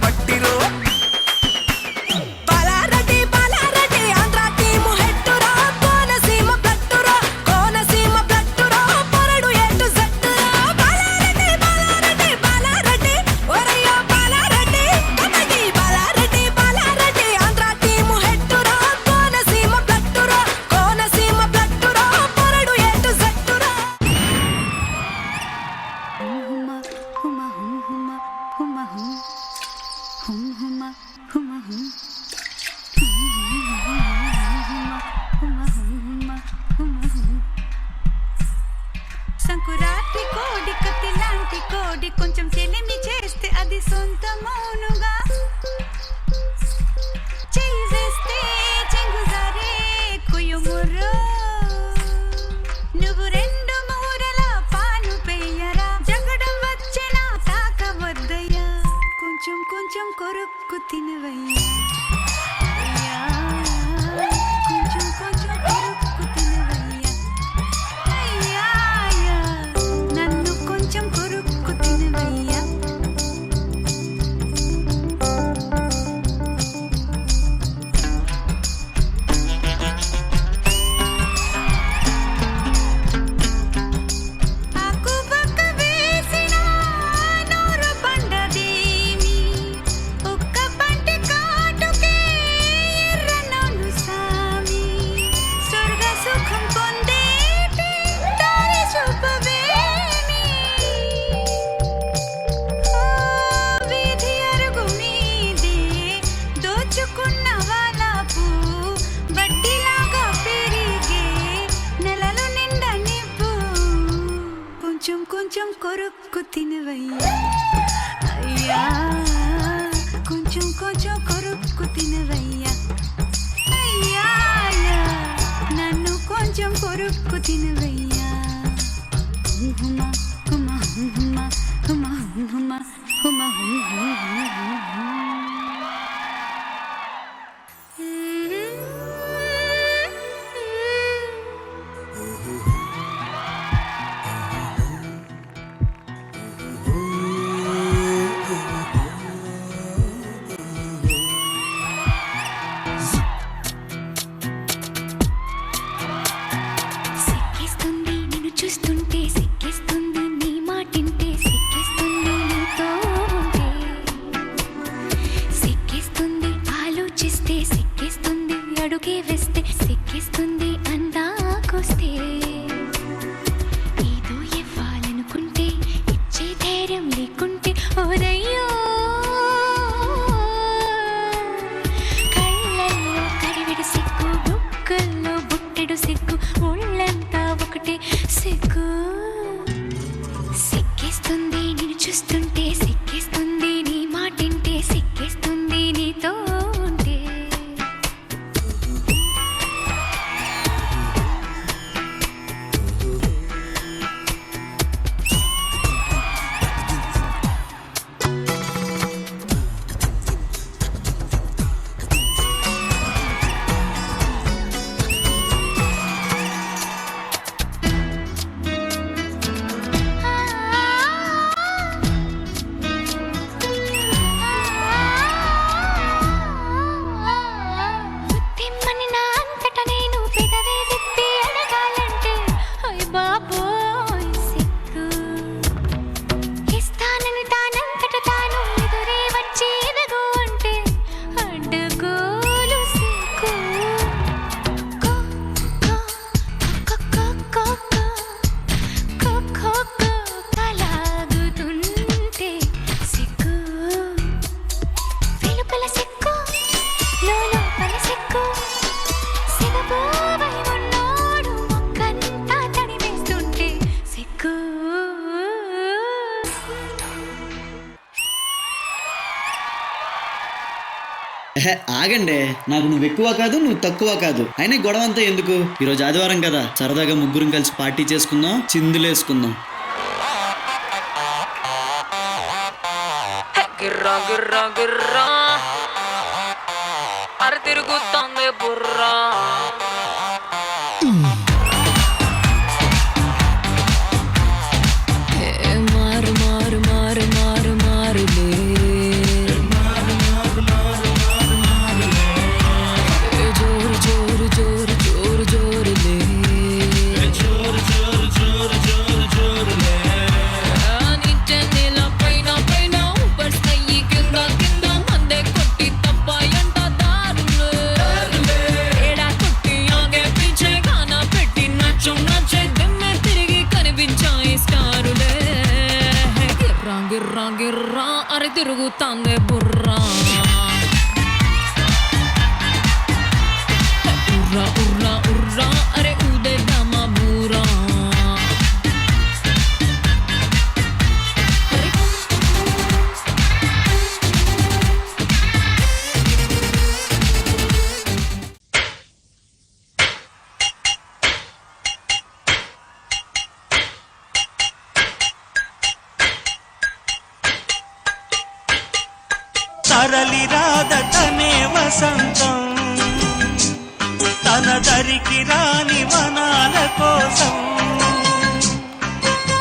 పట్టిరో సంకురాత్రి కోడి కత్తి లాంటి కోడి కొంచెం చెలిమి చేస్తే అది సొంత మౌనుగా చెయ్యి వేస్తే చెంగుజారే కుయుముర్రో నువ్వు రెండు మూరల పాలు పెయ్యరా జగడం వచ్చిన తాకవద్దయ్యా కొంచెం కొంచెం కొరుక్కు తినవయ్యా కొంచెం కొంచెం కొరుక్కు తినవయ్యా అయ్యా నన్ను కొంచెం కొరుక్కు తినవయ్యా ఆకుబక్క వేసిన నోరు పండదేమి ఒక్క పంటి కాటుకే ఎర్రనోలు సామి స్వర్గ సుఖం పొందేటి దారి చూపవేమి వీధి అరుగు మీదే దోచుకున్న వాలాపు బట్టిలాగా పెరిగే నెలలు నిండా నిప్పు కొంచెం కొంచెం కొరుక్కు తినవయ్యా అయ్యా కొంచెం కొంచెం కొరుక్కు తినవయ్యా అయ్యా నన్ను కొంచెం కొరుక్కు తినవయ్యా హుమా హుమా హుమా హుమా హుమా హుమా సిక్కిస్తుంది నిన్ను చూస్తుంటే సిక్కిస్తుంది నీ మాటింటే సిక్కిస్తుంది నీతో ఉంటే సిక్కిస్తుంది ఆలోచిస్తే సిక్కిస్తుంది అడుగే వేస్తే సిక్కిస్తుంది అందాకొస్తే ఏదో ఇవ్వాలనుకుంటే ఇచ్చే ధైర్యం లేకుంటే ఓరయ్యో కళ్ళల్లో కడివిడి సిగ్గు బుక్కల్లో బుట్టెడు సిగ్గు ఒళ్ళంతా ఒకటే సిగ్గు సిక్కిస్తుంది నిన్ను చూస్తుంటే సిక్కిస్తుంది నీ మాటింటే సిక్కిస్తుంది నీతో ఉంటే ఉద్దిమ్మని నా అంతట నేను పెదవే విప్పి అడగాలంటే అయ్ బాబోయ్ సిగ్గు ఇస్తానని తానంతట తాను ఎదురే వచ్చి ఎదగు అంటే అడ్డగోలు సిగ్గు కో కో కో కో కో కో కో కలాగుతుంటే సిగ్గు వెలుపల సిగ్గు లోపల సిగ్గు సిగబోవై ఉన్నోడు మొక్కంతా తడివేస్తుంటే సిగ్గు ఆగండి, నాకు నువ్వు ఎక్కువ కాదు నువ్వు తక్కువ కాదు. అయినా గొడవ అంతా ఎందుకు? ఈరోజు ఆదివారం కదా, సరదాగా ముగ్గురం కలిసి పార్టీ చేసుకుందాం, చిందులేసుకుందాం. గిర్రా గిర్రా గిర్రా అర తిరుగుతుంది బుర్రా మారు మారు మారు మారు మారులే తిరుగుతాందే బుర్రా ఉర్రా ఉర్రా ఉర్రా అరే ఊదేద్దామా బూరా తరలి రాదతనే వసంతం తన దరికి రాని వనాల కోసం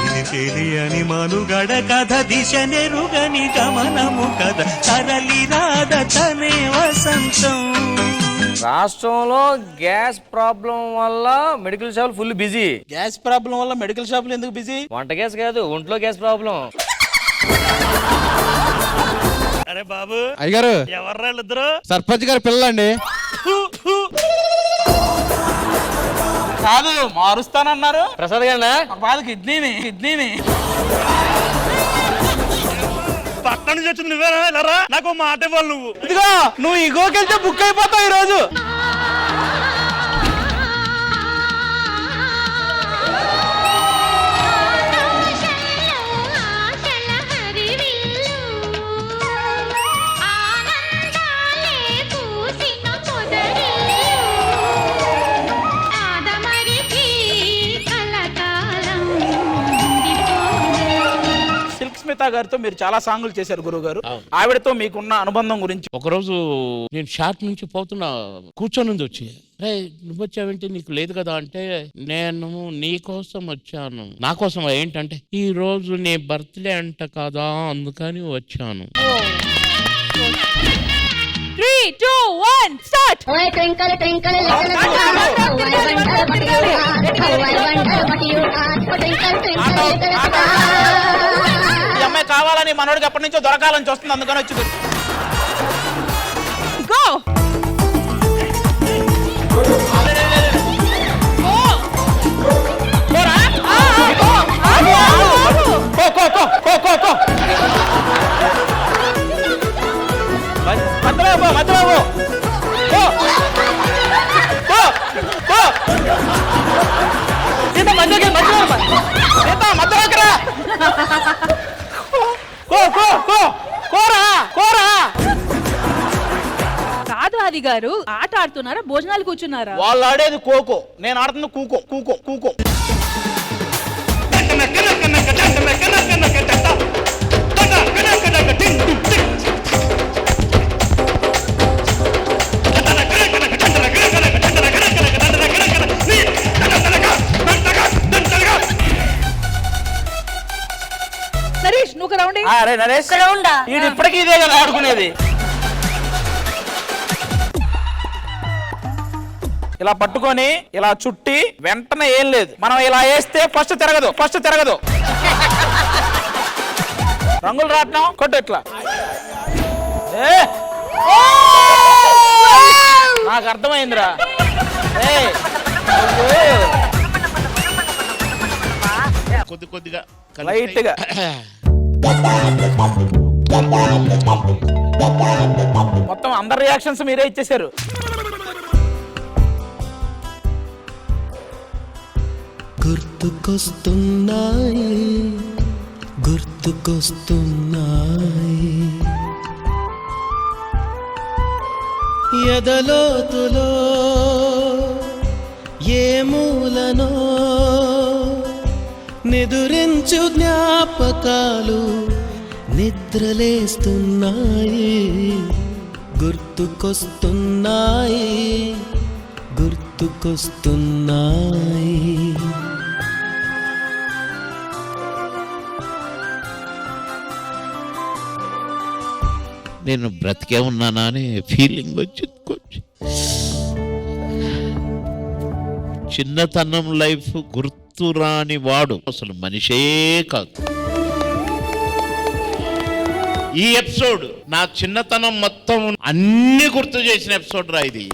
ఇది తెలియని మనుగడ కథ దిశ నెరుగని గమనము కథ తరలి రాదతనే వసంతం. రాష్ట్రంలో గ్యాస్ ప్రాబ్లం వల్ల మెడికల్ షాపులు ఫుల్ బిజీ. గ్యాస్ ప్రాబ్లం వల్ల మెడికల్ షాపులు ఎందుకు బిజీ? వంట గ్యాస్ కాదు, ఒంట్లో గ్యాస్ ప్రాబ్లం. అరే బాబు అయ్యగారు, ఎవర్రా ఇద్దరు? సర్పంచ్ గారి పిల్లలండి. కాదు, మారుస్తానన్నారు. ప్రసాద్ గారినా? బాధ కిడ్నీని పక్కన నుంచి వచ్చింది నువ్వేనా? వెళ్ళరా, నాకు మాట ఇవ్వాలి నువ్వు. ఇదిగో, నువ్వు ఇగోకెళ్తే బుక్ అయిపోతావు ఈ రోజు. స్మితా గారితో మీరు చాలా సాంగులు చేశారు గురువు గారు. ఆవిడతో మీకున్న అనుబంధం గురించి. ఒకరోజు నేను షాప్ నుంచి పోతున్నా, కూర్చొని వచ్చి, రే నువ్వు వచ్చావేంటి, నీకు లేదు కదా అంటే, నేను నీ కోసం వచ్చాను. నా కోసం ఏంటంటే, ఈ రోజు నీ బర్త్డే అంట కదా, అందుకని వచ్చాను. 3, 2, 1 స్టార్ట్. ఓయ్ twinkle twinkle little star how I wonder what you are twinkle twinkle little star. ఈ అమ్మాయి కావాలని మనోడికి ఎప్పటి నుంచో దొరకాలని చూస్తుంది, అందుకని వచ్చింది. గో కాదు ఆది గారు, ఆట ఆడుతున్నారా, భోజనాలు కూర్చున్నారా? వాళ్ళు ఆడేది కోకో, నేను ఆడుతున్న కూకో కూకో కూకో. నరేష్ నువ్వు రౌండ్ అరే నరేష్, ఇది ఇప్పటికీ ఇదే కదా ఆడుకునేది. ఇలా పట్టుకొని ఇలా చుట్టి వెంటనే ఏం లేదు, మనం ఇలా వేస్తే ఫస్ట్ తిరగదు. రంగులు రాట్నం కొట్టు ఇట్లా. నాకు అర్థమైందిరా. కొద్దిగా లైట్ గా మొత్తం అందరి రియాక్షన్స్ మీరే ఇచ్చేసారు. గుర్తుకొస్తున్నాయి ఎదలోతులో ఏ మూలనో నిదురించు జ్ఞాపకాలు నిద్రలేస్తున్నాయి. గుర్తుకొస్తున్నాయి. నేను బ్రతికే ఉన్నానా అనే ఫీలింగ్ వచ్చింది కొంచెం. చిన్నతనం లైఫ్ గుర్తురాని వాడు అసలు మనిషే కాదు. ఈ ఎపిసోడ్ నా చిన్నతనం మొత్తం అన్ని గుర్తు చేసిన ఎపిసోడ్ రా ఇది.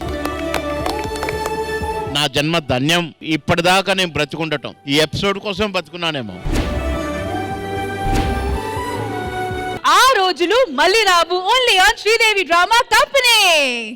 నా జన్మ ధన్యం. ఇప్పటిదాకా నేను బ్రతికుండటం ఈ ఎపిసోడ్ కోసం బతుకున్నానేమో. ఆ రోజులు మళ్ళీ రావు only on Sridevi drama company.